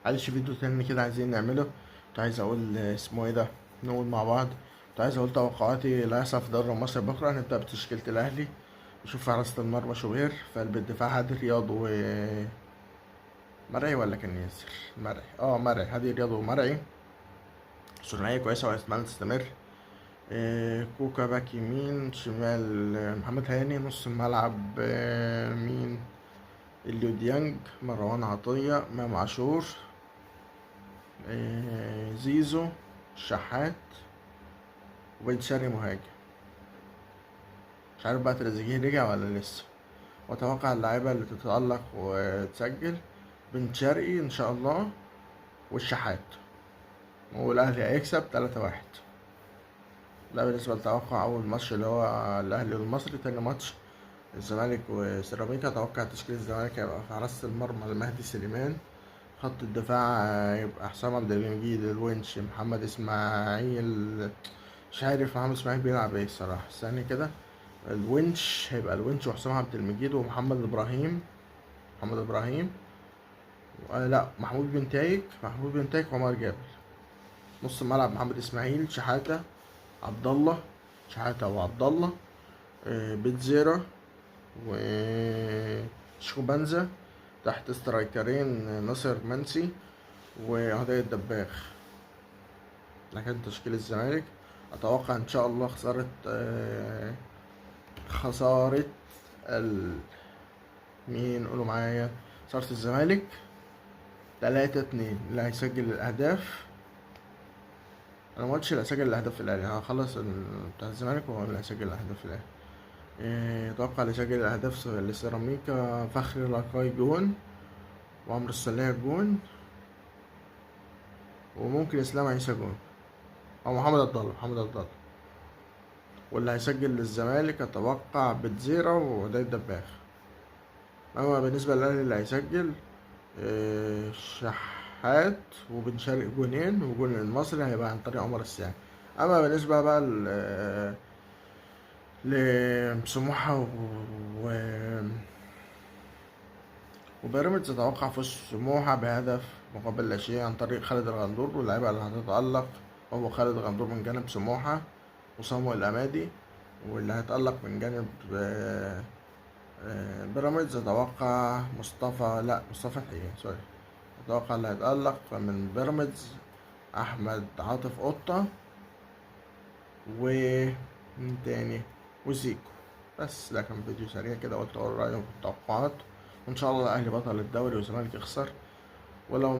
معلش فيديو تاني كده عايزين نعمله. كنت عايز اقول اسمه ايه ده، نقول مع بعض. كنت عايز اقول توقعاتي اللي هيحصل في دوري مصر بكره. هنبدا بتشكيله الاهلي. نشوف في حراسه المرمى شوبير، في قلب الدفاع هادي رياض و مرعي، ولا كان ياسر مرعي؟ مرعي، هادي رياض ومرعي. ثنائيه كويسه واحتمال تستمر. كوكا باك يمين، شمال محمد هاني. نص الملعب مين؟ اليو ديانج، مروان عطية، امام عاشور، زيزو، شحات، وبن شرقي مهاجم. مش عارف بقى تريزيجيه رجع ولا لسه. واتوقع اللعيبة اللي تتألق وتسجل بن شرقي ان شاء الله والشحات. والاهلي هيكسب 3-1. ده بالنسبة لتوقع أول ماتش اللي هو الأهلي والمصري. تاني ماتش الزمالك وسيراميكا. أتوقع تشكيل الزمالك هيبقى في حراسة المرمى المهدي سليمان. خط الدفاع يبقى حسام عبد المجيد، الونش، محمد إسماعيل. مش عارف محمد إسماعيل بيلعب ايه الصراحة. استني كده. الونش هيبقى الونش وحسام عبد المجيد ومحمد إبراهيم. محمد إبراهيم. لا، محمود بن تايك وعمر جابر. نص الملعب محمد إسماعيل، شحاتة، عبد الله. شحاتة وعبد الله. بيتزيرا و شوبانزا. تحت سترايكرين ناصر منسي وهداية الدباغ. لكن تشكيل الزمالك اتوقع ان شاء الله خسارة مين؟ قولوا معايا. خسارة الزمالك 3-2. اللي هيسجل الاهداف، انا ما قلتش اللي هيسجل الاهداف في الاهلي. هخلص بتاع الزمالك وهو اللي هيسجل الاهداف في الاهلي. اتوقع اللي يسجل الاهداف لسيراميكا فخري لقاي جون، وعمرو السولية جون، وممكن اسلام عيسى جون، او محمد عبد الله. واللي هيسجل للزمالك اتوقع بتزيرا وده الدباغ. اما بالنسبه للاهلي اللي هيسجل شحات وبن شرقي جونين، وجون المصري هيبقى عن طريق عمر الساعي. اما بالنسبه بقى لسموحه وبيراميدز، اتوقع فوز سموحه بهدف مقابل لا شيء عن طريق خالد الغندور. واللعيبه اللي هتتالق هو خالد الغندور من جانب سموحه، وصامويل الامادي. واللي هيتالق من جانب بيراميدز اتوقع مصطفى الحقيقي، سوري. اتوقع اللي هيتألق من بيراميدز احمد عاطف قطة مين تاني، وزيكو. بس ده كان فيديو سريع كده، قلت اقول رأيي في التوقعات. وان شاء الله الاهلي بطل الدوري والزمالك يخسر. ولو